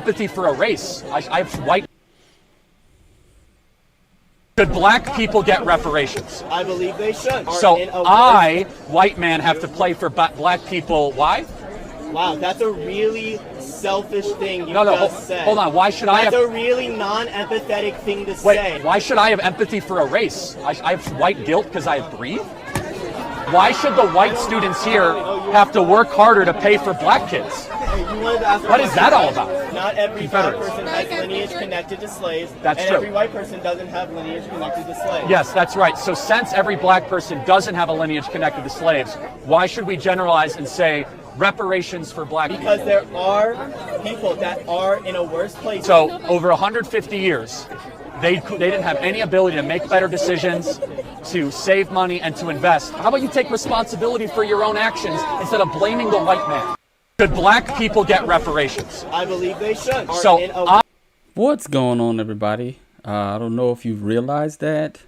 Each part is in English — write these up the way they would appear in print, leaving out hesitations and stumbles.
empathy for a race. I have white. Should black people get reparations? I believe they should. So I, white man, have to play for black people. Why? Wow, that's a really selfish thing you just said. Hold on. Why should I have... That's a really non-empathetic thing to Wait, say. why should I have empathy for a race? I have white guilt because I breathe? Why should the white students here have to work harder to pay for black kids? What is that all about? Not every black person has lineage connected to slaves. That's and true. Every white person doesn't have lineage connected to slaves. Yes, that's right. So since every black person doesn't have a lineage connected to slaves, why should we generalize and say reparations for black people? Because there are people that are in a worse place. So over 150 years, they didn't have any ability to make better decisions, to save money, and to invest. How about you take responsibility for your own actions instead of blaming the white man? Should black people get reparations? I believe they should. So, what's going on, everybody? I don't know if you've realized that,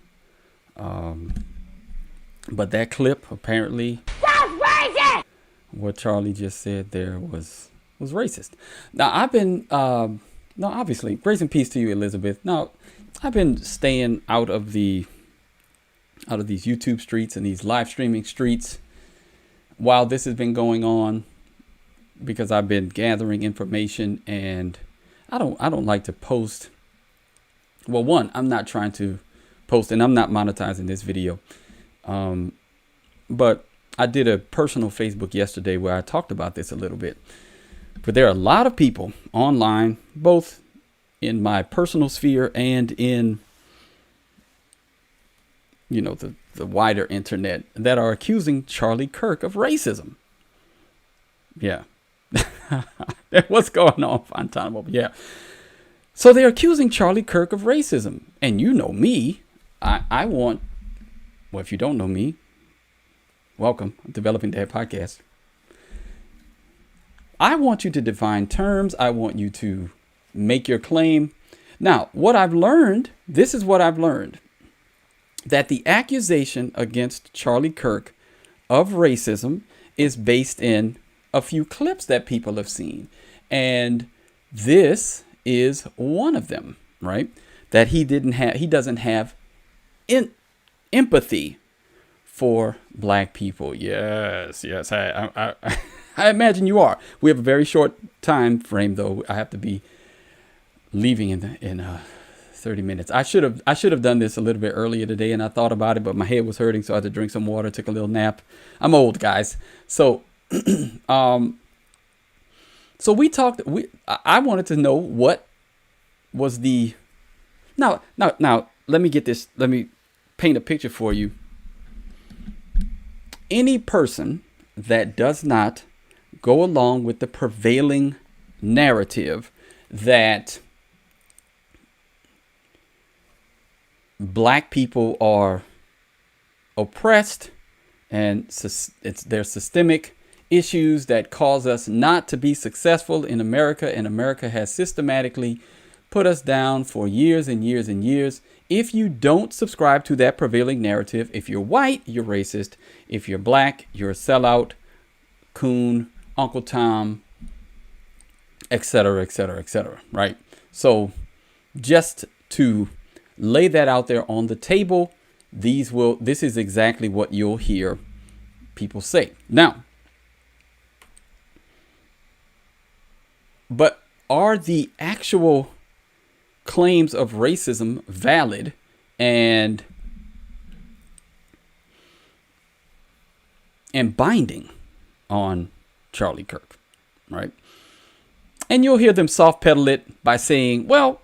but that clip apparently, what Charlie just said there was racist. Now, I've been, obviously, grace and peace to you, Elizabeth. Now, I've been staying out of these YouTube streets and these live streaming streets while this has been going on, because I've been gathering information, and I don't like to post. Well, one, I'm not trying to post, and I'm not monetizing this video. But I did a personal Facebook yesterday where I talked about this a little bit. But there are a lot of people online, both in my personal sphere and in, the wider internet, that are accusing Charlie Kirk of racism. Yeah. What's going on, Fontana? Yeah. So they're accusing Charlie Kirk of racism. And you know me. I want, well, if you don't know me, welcome. I'm Developing Dad Podcast. I want you to define terms. I want you to make your claim. Now, what I've learned, this is what I've learned, that the accusation against Charlie Kirk of racism is based in a few clips that people have seen. And this is one of them, right? That he doesn't have empathy for black people. Yes. I imagine you are. We have a very short time frame, though. I have to be leaving in 30 minutes. I should have done this a little bit earlier today, and I thought about it, but my head was hurting, so I had to drink some water, took a little nap. I'm old, guys. So so we talked. I wanted to know what was the now. Let me get this. Let me paint a picture for you. Any person that does not go along with the prevailing narrative that black people are oppressed and there's systemic issues that cause us not to be successful in America, and America has systematically put us down for years and years and years. If you don't subscribe to that prevailing narrative, if you're white, you're racist. If you're black, you're a sellout, coon, Uncle Tom, etc., etc., etc., right? So just to lay that out there on the table, this is exactly what you'll hear people say. Now, but are the actual claims of racism valid and binding on Charlie Kirk, right? And you'll hear them soft pedal it by saying, well,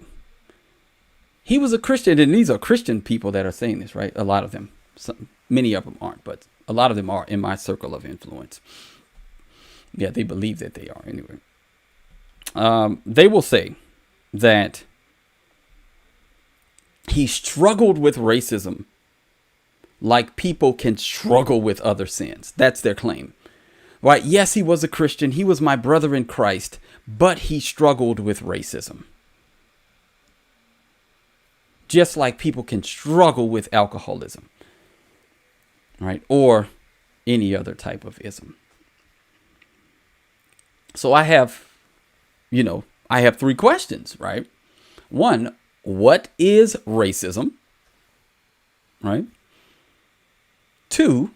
he was a Christian, and these are Christian people that are saying this, right? A lot of them. Many of them aren't, but a lot of them are in my circle of influence. Yeah, they believe that they are anyway. They will say that he struggled with racism like people can struggle with other sins. That's their claim. Right? Yes, he was a Christian. He was my brother in Christ, but he struggled with racism. Just like people can struggle with alcoholism, right? Or any other type of ism. So I have, I have three questions, right? One, what is racism? Right? Two,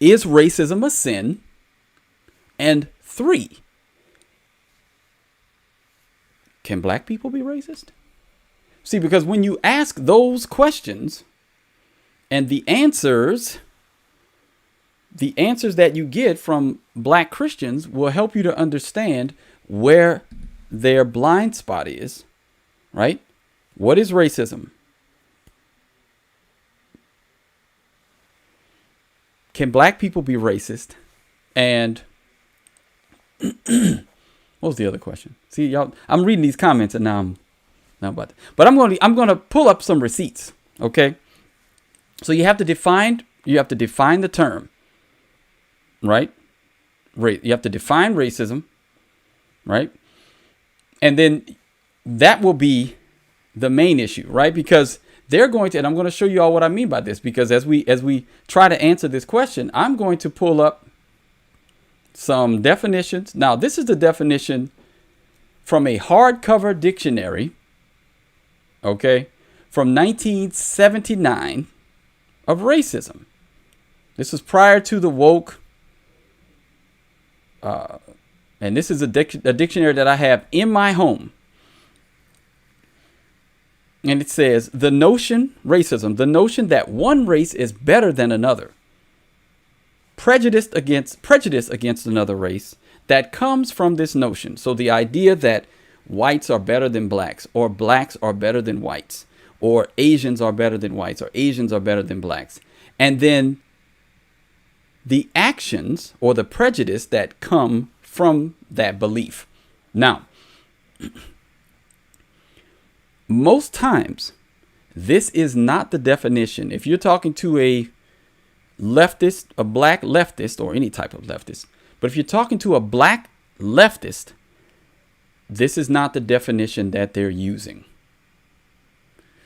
is racism a sin? And three, can black people be racist? See, because when you ask those questions and the answers that you get from black Christians will help you to understand where their blind spot is, right? What is racism? Can black people be racist? And what was the other question? See, y'all, I'm reading these comments and now I'm about that. But I'm going to pull up some receipts, okay? So you have to define the term, right? You have to define racism, right? And then that will be the main issue, right? Because they're going to, and I'm going to show you all what I mean by this, because as we try to answer this question, I'm going to pull up some definitions. Now, this is the definition from a hardcover dictionary, okay, from 1979 of racism. This was prior to the woke, and this is a dictionary that I have in my home. And it says, racism, the notion that one race is better than another. Prejudice against another race that comes from this notion. So the idea that whites are better than blacks, or blacks are better than whites, or Asians are better than whites, or Asians are better than blacks. And then the actions or the prejudice that come from that belief. Now, most times, this is not the definition. If you're talking to a leftist, a black leftist, or any type of leftist, but if you're talking to a black leftist, this is not the definition that they're using.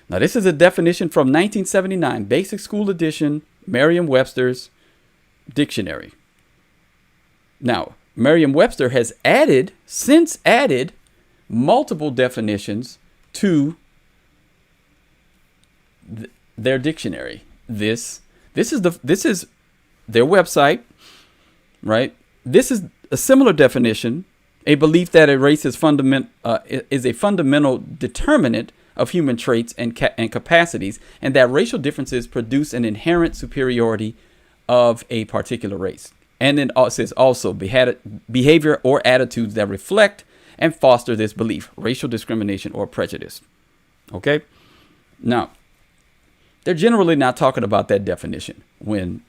Now, this is a definition from 1979, Basic School Edition, Merriam-Webster's Dictionary. Now, Merriam-Webster has since added multiple definitions to their dictionary. This is their website, right? This is a similar definition, a belief that a race is a fundamental determinant of human traits and capacities, and that racial differences produce an inherent superiority of a particular race. And then it says also behavior or attitudes that reflect and foster this belief, racial discrimination or prejudice. Okay? Now, they're generally not talking about that definition.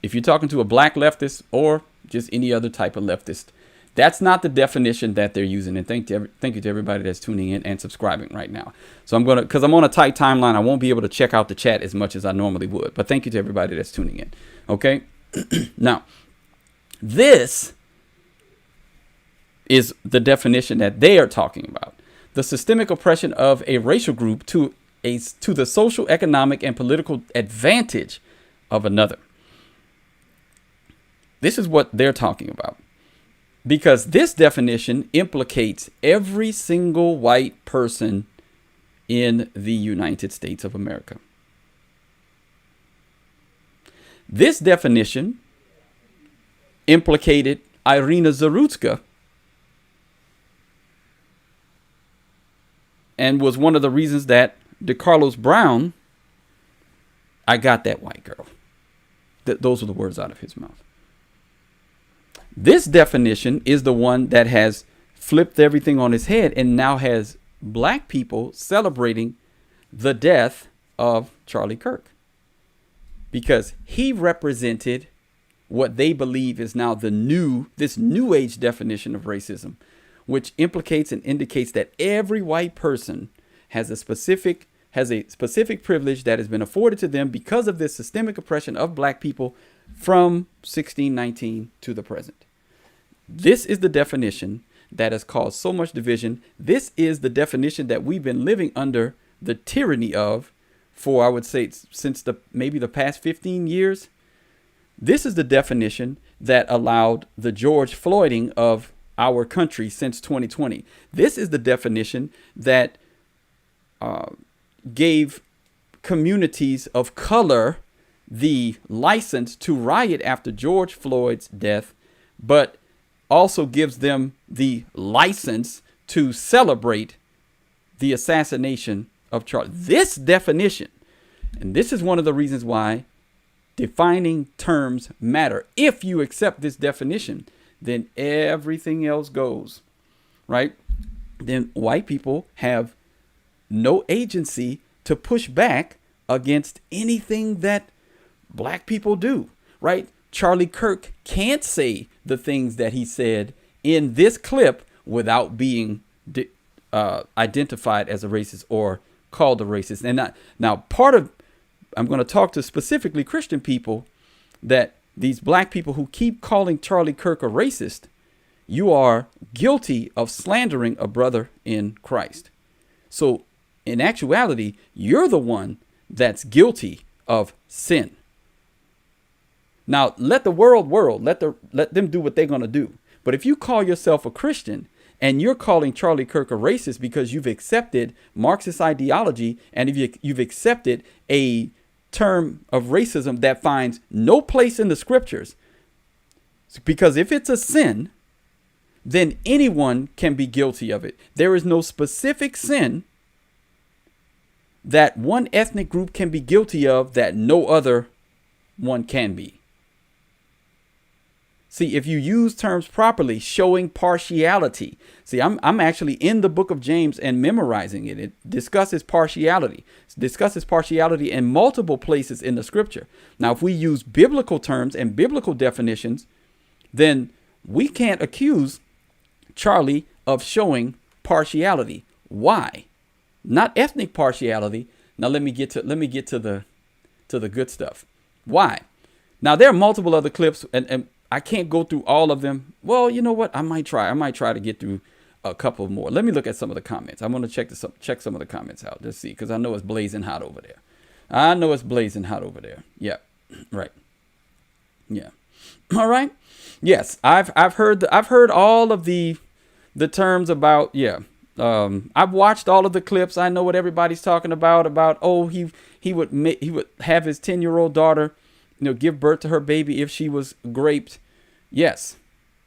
If you're talking to a black leftist or just any other type of leftist, that's not the definition that they're using. And thank you to everybody that's tuning in and subscribing right now. So because I'm on a tight timeline, I won't be able to check out the chat as much as I normally would. But thank you to everybody that's tuning in. Okay? Now, this is the definition that they are talking about. The systemic oppression of a racial group to the social, economic, and political advantage of another. This is what they're talking about. Because this definition implicates every single white person in the United States of America. This definition implicated Irina Zarutska and was one of the reasons that DeCarlos Brown, I got that white girl. Those were the words out of his mouth. This definition is the one that has flipped everything on its head and now has black people celebrating the death of Charlie Kirk, because he represented what they believe is now this new age definition of racism, which implicates and indicates that every white person has a specific privilege that has been afforded to them because of this systemic oppression of black people from 1619 to the present. This is the definition that has caused so much division. This is the definition that we've been living under the tyranny of for, I would say, since maybe the past 15 years. This is the definition that allowed the George Floyding of our country since 2020. This is the definition that gave communities of color the license to riot after George Floyd's death, but also gives them the license to celebrate the assassination of Charlie. This definition, and this is one of the reasons why defining terms matter. If you accept this definition, then everything else goes, right? Then white people have no agency to push back against anything that black people do, right? Charlie Kirk can't say the things that he said in this clip without being identified as a racist or called a racist. And now I'm going to talk to specifically Christian people, that these black people who keep calling Charlie Kirk a racist, you are guilty of slandering a brother in Christ. So in actuality, you're the one that's guilty of sin. Now, let the world, let them do what they're going to do. But if you call yourself a Christian and you're calling Charlie Kirk a racist because you've accepted Marxist ideology, and if you've accepted a term of racism that finds no place in the scriptures, because if it's a sin, then anyone can be guilty of it. There is no specific sin that one ethnic group can be guilty of that no other one can be. See, if you use terms properly, showing partiality. See, I'm actually in the book of James and memorizing it. It discusses partiality. It discusses partiality in multiple places in the scripture. Now, if we use biblical terms and biblical definitions, then we can't accuse Charlie of showing partiality. Why? Not ethnic partiality. Now let me get to the good stuff. Why? Now there are multiple other clips, and I can't go through all of them. Well, you know what? I might try to get through a couple more. Let me look at some of the comments. I want to check some of the comments out. Let's see, because I know it's blazing hot over there. Yeah, right. Yeah. All right. Yes, I've heard all of the terms about, yeah. I've watched all of the clips. I know what everybody's talking about, oh, he would have his 10-year-old daughter, give birth to her baby if she was raped. Yes.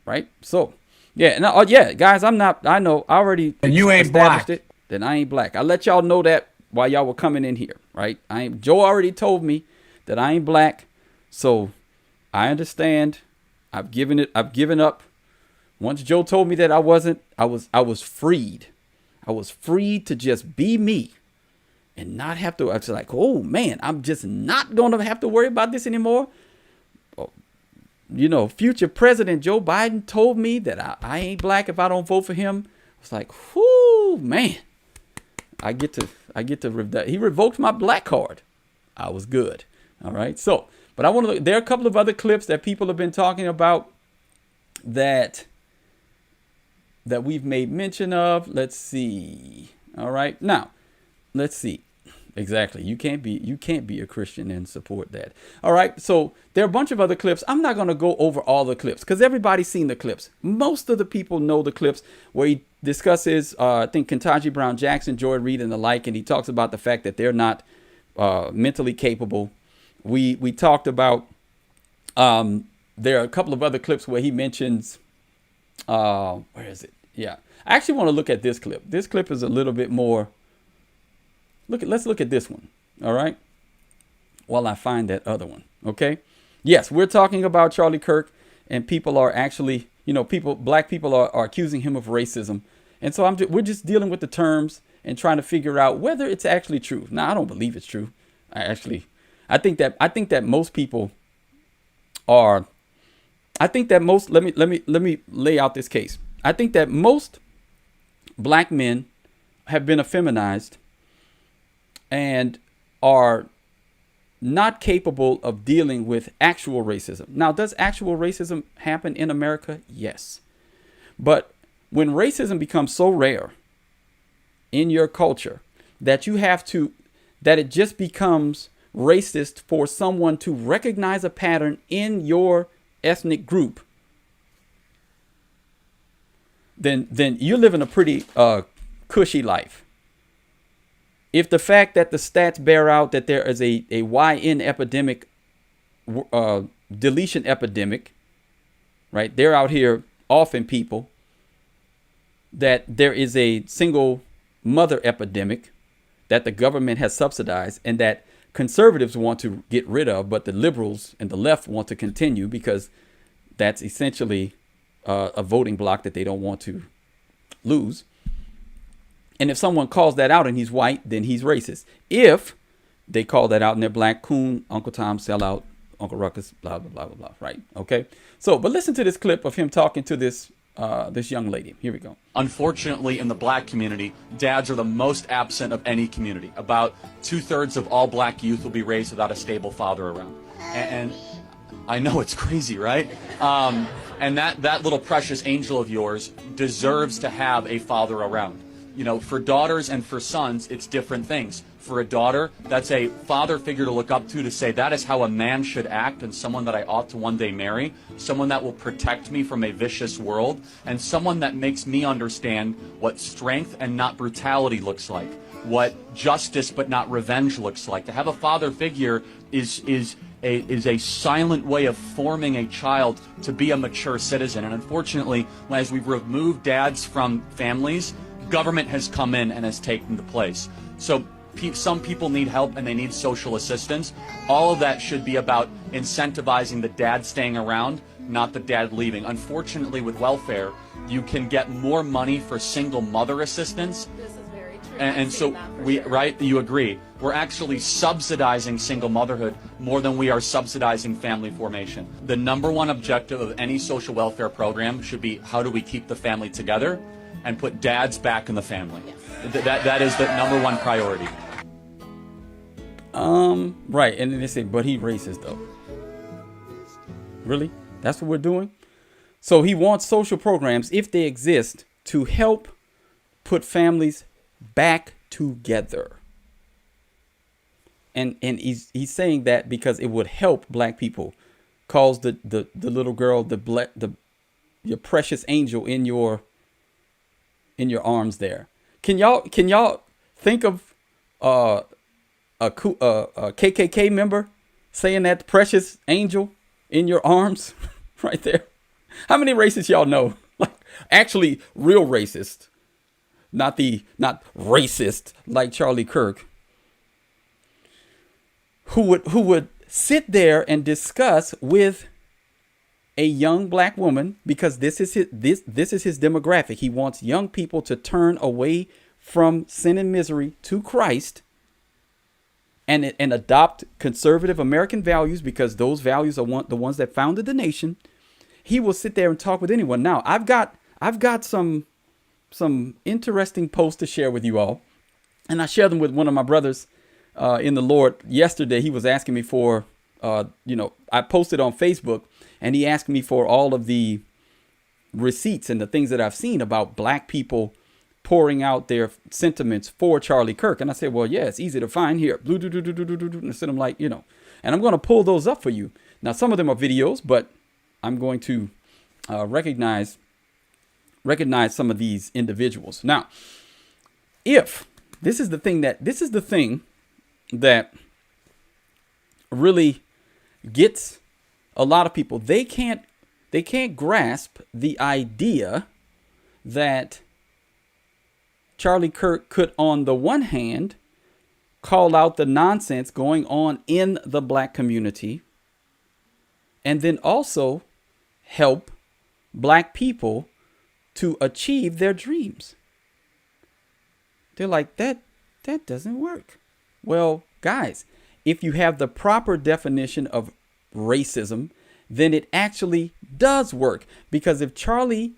Right. So, yeah. No, yeah, guys, I know I already. And you ain't black. Then I ain't black. I let y'all know that while y'all were coming in here. Right. Joe already told me that I ain't black. So I understand. I've given up. Once Joe told me that I wasn't, I was freed. I was free to just be me and not have to. I was like, oh man, I'm just not going to have to worry about this anymore. Future President Joe Biden told me that I ain't black if I don't vote for him. I was like, whoo, man, I get to, he revoked my black card. I was good. All right. So, but I want to look, there are a couple of other clips that people have been talking about that we've made mention of. Let's see. All right. Now, let's see. Exactly. You can't be a Christian and support that. All right. So there are a bunch of other clips. I'm not going to go over all the clips because everybody's seen the clips. Most of the people know the clips where he discusses, I think, Ketanji Brown Jackson, Joy Reid, and the like, and he talks about the fact that they're not mentally capable. We talked about, there are a couple of other clips where he mentions, where is it? Yeah. I actually want to look at this clip. This clip is a little bit more. Let's look at this one. All right. While I find that other one. Okay. Yes, we're talking about Charlie Kirk, and people are actually, black people are accusing him of racism. And so we're just dealing with the terms and trying to figure out whether it's actually true. Now, I don't believe it's true. I think that most people are. I think that most. Let me lay out this case. I think that most black men have been effeminized and are not capable of dealing with actual racism. Now, does actual racism happen in America? Yes. But when racism becomes so rare in your culture that it just becomes racist for someone to recognize a pattern in your ethnic group, then you're living a pretty cushy life. If the fact that the stats bear out that there is a YN epidemic, deletion epidemic, right? They're out here offing people. That there is a single mother epidemic that the government has subsidized and that conservatives want to get rid of, but the liberals and the left want to continue because that's essentially a voting block that they don't want to lose. And if someone calls that out and he's white, then he's racist. If they call that out and they're black, coon, Uncle Tom, sellout, Uncle Ruckus, blah, blah, blah, blah, blah, right? Okay. So, but listen to this clip of him talking to this young lady. Here we go. Unfortunately, in the black community, dads are the most absent of any community. About 2/3 of all black youth will be raised without a stable father around. And I know it's crazy, right? And that little precious angel of yours deserves to have a father around. You know, for daughters and for sons, it's different things. For a daughter, that's a father figure to look up to say that is how a man should act and someone that I ought to one day marry, someone that will protect me from a vicious world, and someone that makes me understand what strength and not brutality looks like, what justice but not revenge looks like. To have a father figure is a silent way of forming a child to be a mature citizen. And unfortunately, as we've removed dads from families, government has come in and has taken the place. So some people need help and they need social assistance. All of that should be about incentivizing the dad staying around, not the dad leaving. Unfortunately, with welfare, you can get more money for single mother assistance. This is very true. And so right, you agree. We're actually subsidizing single motherhood more than we are subsidizing family formation. The number one objective of any social welfare program should be how do we keep the family together and put dads back in the family. Yes. That is the number one priority. Right. And then they say, but he racist though. Really? That's what we're doing? So he wants social programs, if they exist, to help put families back together. And he's saying that because it would help black people. Calls the little girl, your precious angel in your arms there. Can y'all think of a KKK member saying that precious angel in your arms right there? How many racists y'all know? Like actually real racist, not racist like Charlie Kirk, who would sit there and discuss with a young black woman, because this is his demographic. He wants young people to turn away from sin and misery to Christ and adopt conservative American values, because those values are the ones that founded the nation. He will sit there and talk with anyone. Now, I've got some interesting posts to share with you all, and I shared them with one of my brothers in the Lord yesterday. He was asking me for, I posted on Facebook, and he asked me for all of the receipts and the things that I've seen about black people pouring out their sentiments for Charlie Kirk. And I said, well, yeah, it's easy to find here. And I said, I'm like, and I'm going to pull those up for you. Now, some of them are videos, but I'm going to recognize some of these individuals. Now, if this is the thing that really gets a lot of people, they can't grasp the idea that Charlie Kirk could, on the one hand, call out the nonsense going on in the black community, and then also help black people to achieve their dreams. They're like, that doesn't work. Well, guys, if you have the proper definition of racism, then it actually does work. Because if Charlie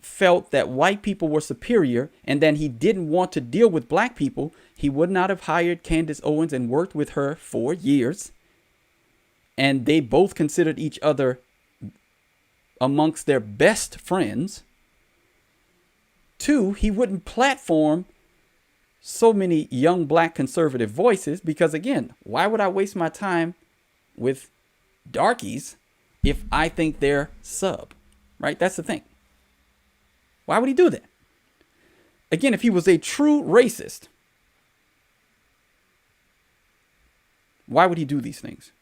felt that white people were superior and then he didn't want to deal with black people, he would not have hired Candace Owens and worked with her for years. And they both considered each other amongst their best friends. 2, he wouldn't platform so many young black conservative voices, because again, why would I waste my time with darkies if I think they're sub, right? That's the thing. Why would he do that? Again, if he was a true racist, why would he do these things?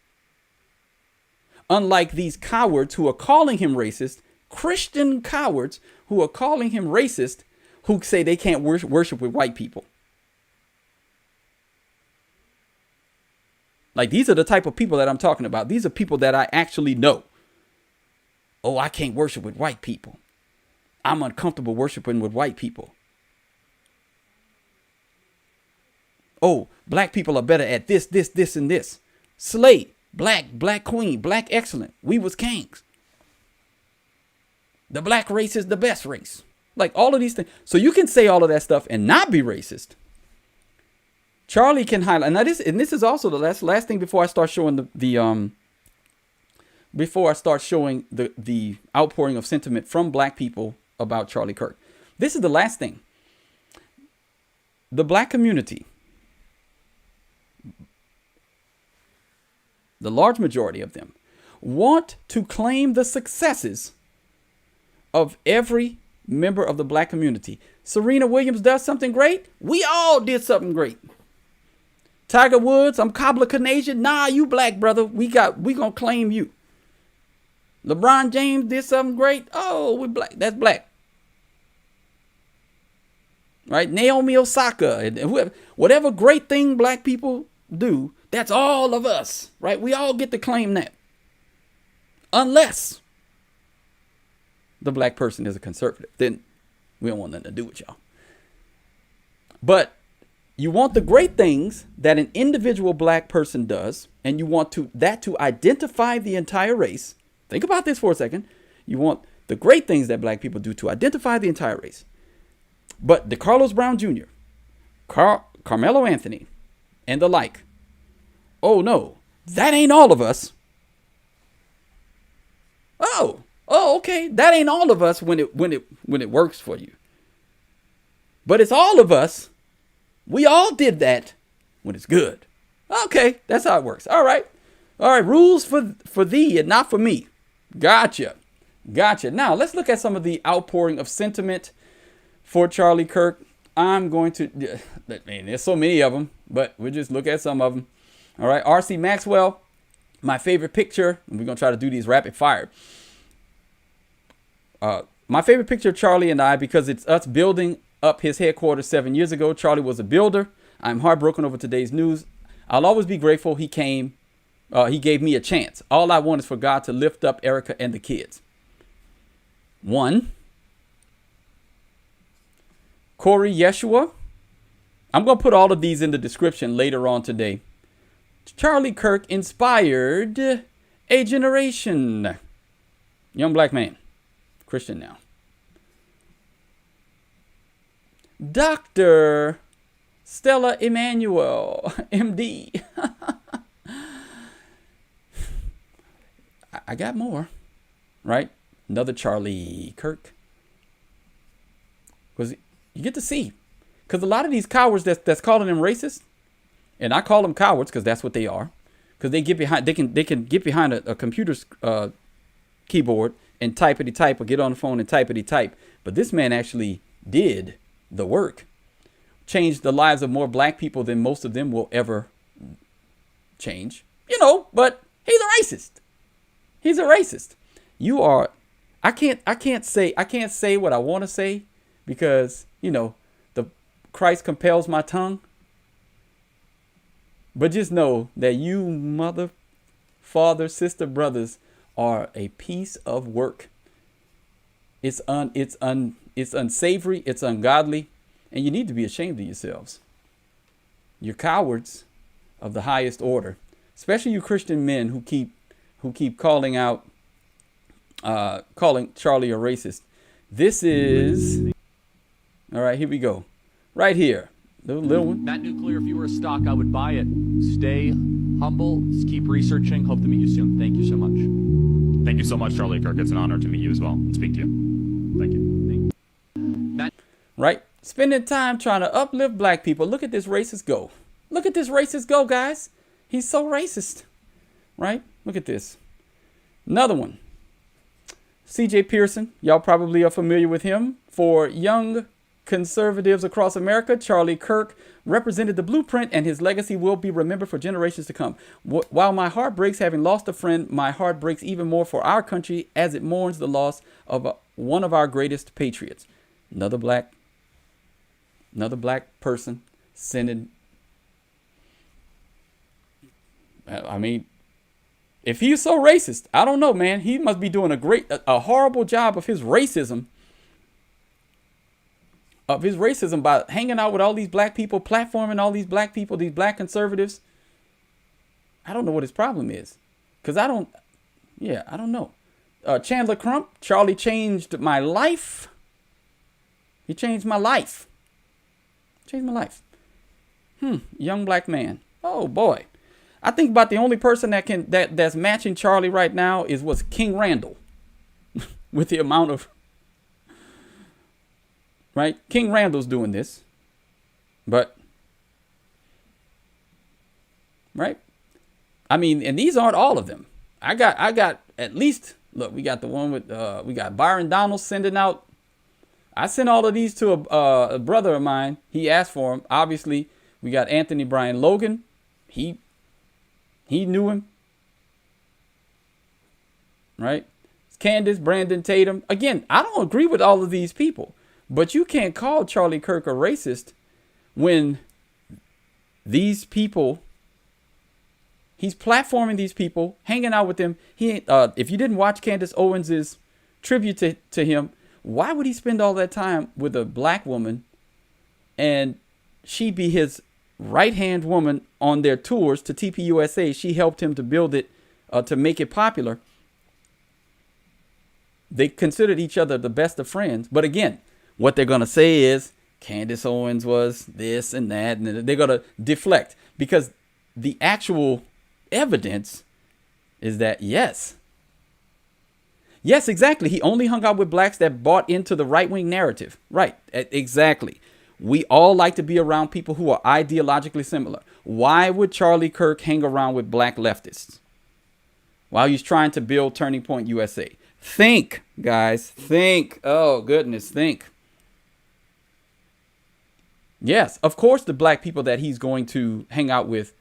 Unlike these cowards who are calling him racist, Christian cowards who are calling him racist, who say they can't worship with white people. Like, these are the type of people that I'm talking about. These are people that I actually know. Oh, I can't worship with white people. I'm uncomfortable worshiping with white people. Oh, black people are better at this, this, this, and this. Slay, black queen, black excellent. We was kings. The black race is the best race. Like, all of these things. So you can say all of that stuff and not be racist. Charlie can highlight. Now this is also the last thing before I start showing the outpouring of sentiment from black people about Charlie Kirk. This is the last thing. The black community, the large majority of them, want to claim the successes of every member of the black community. Serena Williams does something great. We all did something great. Tiger Woods, I'm cobbler Canadian. Nah, you black, brother. We gonna claim you. LeBron James did something great. Oh, we black. That's black. Right? Naomi Osaka and whoever, whatever great thing black people do, that's all of us. Right? We all get to claim that. Unless the black person is a conservative. Then we don't want nothing to do with y'all. But you want the great things that an individual black person does, and you want that to identify the entire race. Think about this for a second. You want the great things that black people do to identify the entire race. But the Carlos Brown Jr., Carmelo Anthony, and the like, oh no, that ain't all of us. Oh, okay, that ain't all of us when it works for you. But it's all of us. We all did that when it's good. Okay, that's how it works. All right. Rules for thee and not for me. Gotcha. Now, let's look at some of the outpouring of sentiment for Charlie Kirk. I'm going to, there's so many of them, but we'll just look at some of them. All right. R.C. Maxwell, my favorite picture. And we're going to try to do these rapid fire. My favorite picture of Charlie and I, because it's us building up his headquarters 7 years ago. Charlie was a builder. I'm heartbroken over today's news. I'll always be grateful he came. He gave me a chance. All I want is for God to lift up Erica and the kids. 1. Corey Yeshua. I'm going to put all of these in the description later on today. Charlie Kirk inspired a generation. Young black man. Christian now. Dr. Stella Emanuel, MD. I got more, right? Another Charlie Kirk. Because you get to see. Because a lot of these cowards that's calling them racist, and I call them cowards because that's what they are. Because they can get behind a computer's keyboard and typity type, or get on the phone and typity type. But this man actually did the work, changed the lives of more black people than most of them will ever change. But he's a racist. He's a racist. You are. I can't say what I want to say because the Christ compels my tongue. But just know that you mother, father, sister, brothers are a piece of work. It's unsavory, it's ungodly, and you need to be ashamed of yourselves. You're cowards of the highest order, especially you Christian men who keep calling Charlie a racist. This is all right. Here we go. Right here, the little one. That nuclear, if you were a stock, I would buy it. Stay humble. Keep researching. Hope to meet you soon. Thank you so much. Thank you so much, Charlie Kirk. It's an honor to meet you as well and speak to you. Thank you. Right? Spending time trying to uplift black people. Look at this racist go. Look at this racist go, guys. He's so racist. Right? Look at this. Another one. C.J. Pearson, y'all probably are familiar with him. For young conservatives across America, Charlie Kirk represented the blueprint, and his legacy will be remembered for generations to come. While my heart breaks having lost a friend, my heart breaks even more for our country as it mourns the loss of one of our greatest patriots. Another black person sending. I mean, if he's so racist, I don't know, man. He must be doing a horrible job of his racism. By hanging out with all these black people, platforming all these black people, these black conservatives. I don't know what his problem is. Because I don't know. Chandler Crump, Charlie changed my life. He changed my life. Young black man. Oh boy. I think about the only person that's matching Charlie right now was King Randall. With the amount of right? King Randall's doing this. But right? I mean, and these aren't all of them. I got at least, look, we got the one with we got Byron Donalds sending out. I sent all of these to a brother of mine. He asked for them. Obviously, we got Anthony Brian Logan. He knew him. Right? Candace, Brandon Tatum. Again, I don't agree with all of these people. But you can't call Charlie Kirk a racist when these people, he's platforming these people, hanging out with them. If you didn't watch Candace Owens' tribute to him, why would he spend all that time with a black woman and she be his right-hand woman on their tours to TPUSA? She helped him to build it, to make it popular. They considered each other the best of friends. But again, what they're going to say is Candace Owens was this and that, and they're going to deflect because the actual evidence is that yes, exactly. He only hung out with blacks that bought into the right-wing narrative. Right. Exactly. We all like to be around people who are ideologically similar. Why would Charlie Kirk hang around with black leftists while he's trying to build Turning Point USA? Think, guys, think. Oh, goodness, think. Yes, of course, the black people that he's going to hang out with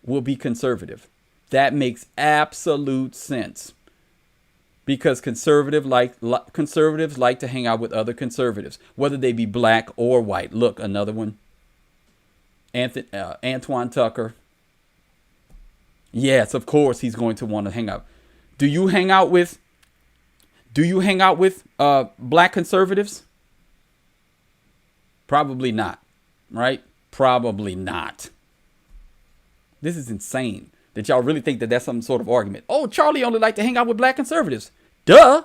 will be conservative. That makes absolute sense. Because conservatives like to hang out with other conservatives, whether they be black or white. Look, another one. Antoine Tucker. Yes, of course, he's going to want to hang out. Do you hang out with black conservatives? Probably not. Right? Probably not. This is insane that y'all really think that that's some sort of argument. Oh, Charlie only like to hang out with black conservatives. Duh.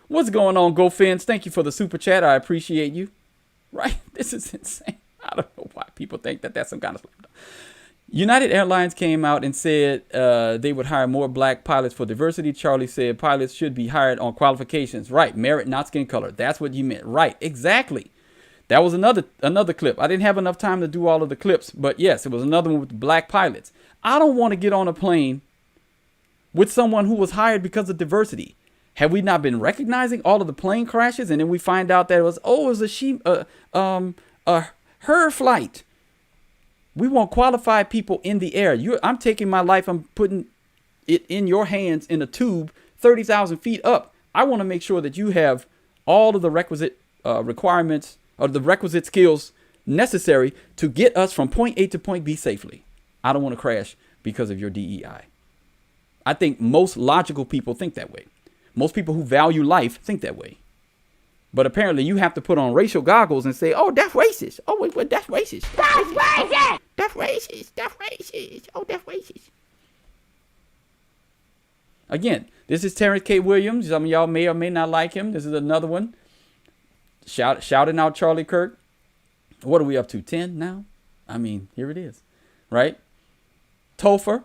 What's going on, GoFins? Thank you for the super chat. I appreciate you. Right? This is insane. I don't know why people think that that's some kind of slam dunk. United Airlines came out and said they would hire more black pilots for diversity. Charlie said pilots should be hired on qualifications. Right. Merit, not skin color. That's what you meant. Right. Exactly. That was another clip. I didn't have enough time to do all of the clips, but yes, it was another one with black pilots. I don't want to get on a plane with someone who was hired because of diversity. Have we not been recognizing all of the plane crashes, and then we find out that it was her flight? We want qualified people in the air. I'm taking my life. I'm putting it in your hands in a tube 30,000 feet up. I want to make sure that you have all of the requisite requirements or the requisite skills necessary to get us from point A to point B safely. I don't want to crash because of your DEI. I think most logical people think that way. Most people who value life think that way. But apparently you have to put on racial goggles and say, oh, that's racist. Oh, wait, that's racist. That's racist. That's racist. That's racist. Oh, that's racist. Again, this is Terrence K. Williams. Some of y'all may or may not like him. This is another one. Shouting out Charlie Kirk. What are we up to? 10 now? I mean, here it is. Right? Topher,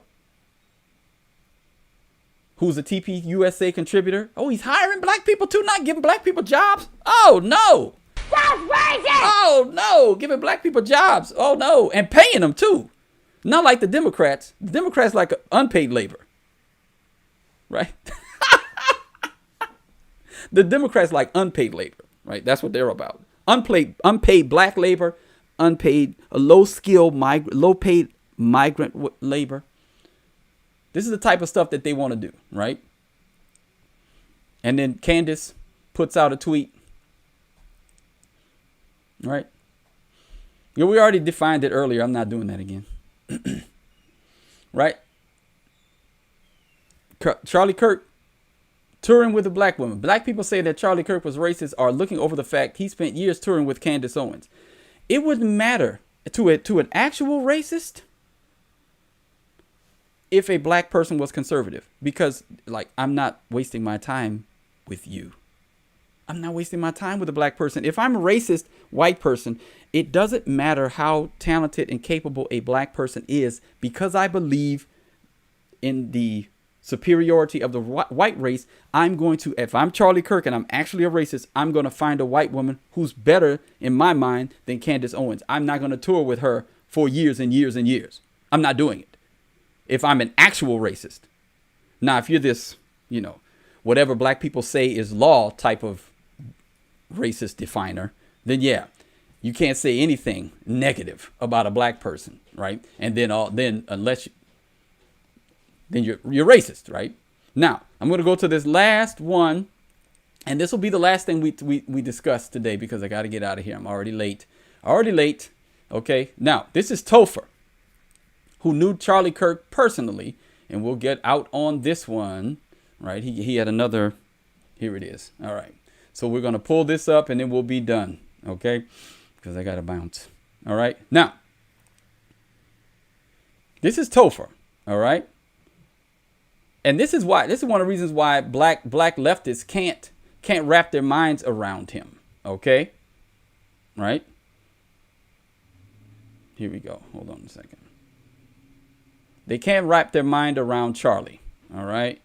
who's a TPUSA contributor. Oh, he's hiring black people too, not giving black people jobs. Oh, no. That's racist. Oh, no. Giving black people jobs. Oh, no. And paying them too. Not like the Democrats. The Democrats like unpaid labor. Right? The Democrats like unpaid labor, right? That's what they're about. Unpaid black labor, unpaid, low paid migrant labor. This is the type of stuff that they want to do, right? And then Candace puts out a tweet, right? Yeah, we already defined it earlier. I'm not doing that again. Right? Charlie Kirk touring with a black woman. Black people say that Charlie Kirk was racist are looking over the fact he spent years touring with Candace Owens. It wouldn't matter to an actual racist if a black person was conservative, because like, I'm not wasting my time with you. I'm not wasting my time with a black person. If I'm a racist white person, it doesn't matter how talented and capable a black person is, because I believe in the superiority of the white race. I'm going to, if I'm Charlie Kirk and I'm actually a racist, I'm going to find a white woman who's better in my mind than Candace Owens. I'm not going to tour with her for years and years and years. I'm not doing it. If I'm an actual racist. Now, if you're this, whatever black people say is law type of racist definer, then yeah, you can't say anything negative about a black person, right? And then you're racist, right? Now, I'm going to go to this last one, and this will be the last thing we discuss today, because I got to get out of here. I'm already late. Okay. Now, this is Topher, who knew Charlie Kirk personally, and we'll get out on this one, right? He had another, here it is. All right. So we're going to pull this up and then we'll be done. Okay. Because I got to bounce. All right. Now, this is Topher. All right. And this is one of the reasons why black leftists can't wrap their minds around him. Okay. Right. Here we go. Hold on a second. They can't wrap their mind around Charlie. All right.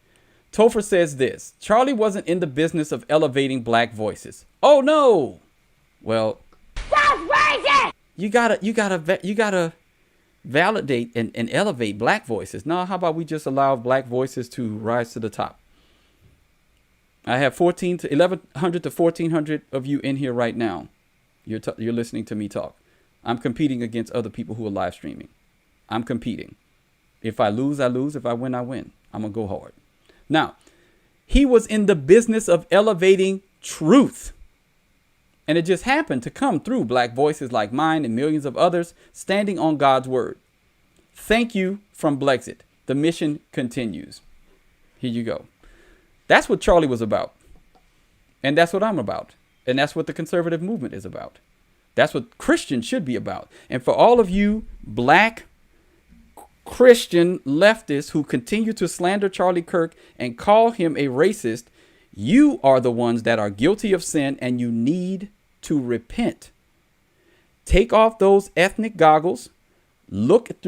Topher says this: Charlie wasn't in the business of elevating black voices. Oh no. Well, that's racist. You gotta validate and elevate black voices. Now, how about we just allow black voices to rise to the top? I have 1,100 to 1,400 of you in here right now. You're listening to me talk. I'm competing against other people who are live streaming. I'm competing. If I lose, I lose. If I win, I win. I'm going to go hard. Now, he was in the business of elevating truth. And it just happened to come through black voices like mine and millions of others standing on God's word. Thank you from Blexit. The mission continues. Here you go. That's what Charlie was about. And that's what I'm about. And that's what the conservative movement is about. That's what Christians should be about. And for all of you black Christian leftists who continue to slander Charlie Kirk and call him a racist, you are the ones that are guilty of sin, and you need to repent. Take off those ethnic goggles. Look at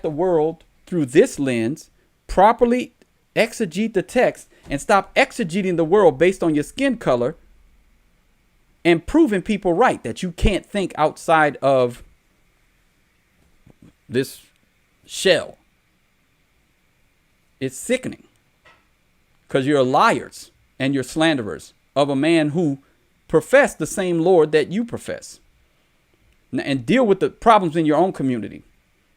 the world through this lens. Properly exegete the text and stop exegeting the world based on your skin color and proving people right that you can't think outside of this shell. It's sickening, because you're liars and you're slanderers of a man who professed the same Lord that you profess. And deal with the problems in your own community.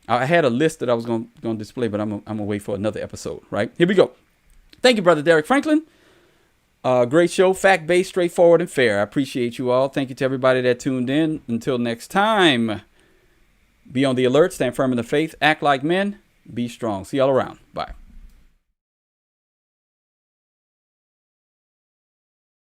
I had a list that I was going to display, but I'm going to wait for another episode, right? Here we go. Thank you, Brother Derek Franklin. Great show, fact-based, straightforward, and fair. I appreciate you all. Thank you to everybody that tuned in. Until next time, be on the alert, stand firm in the faith, act like men, be strong. See y'all around. Bye.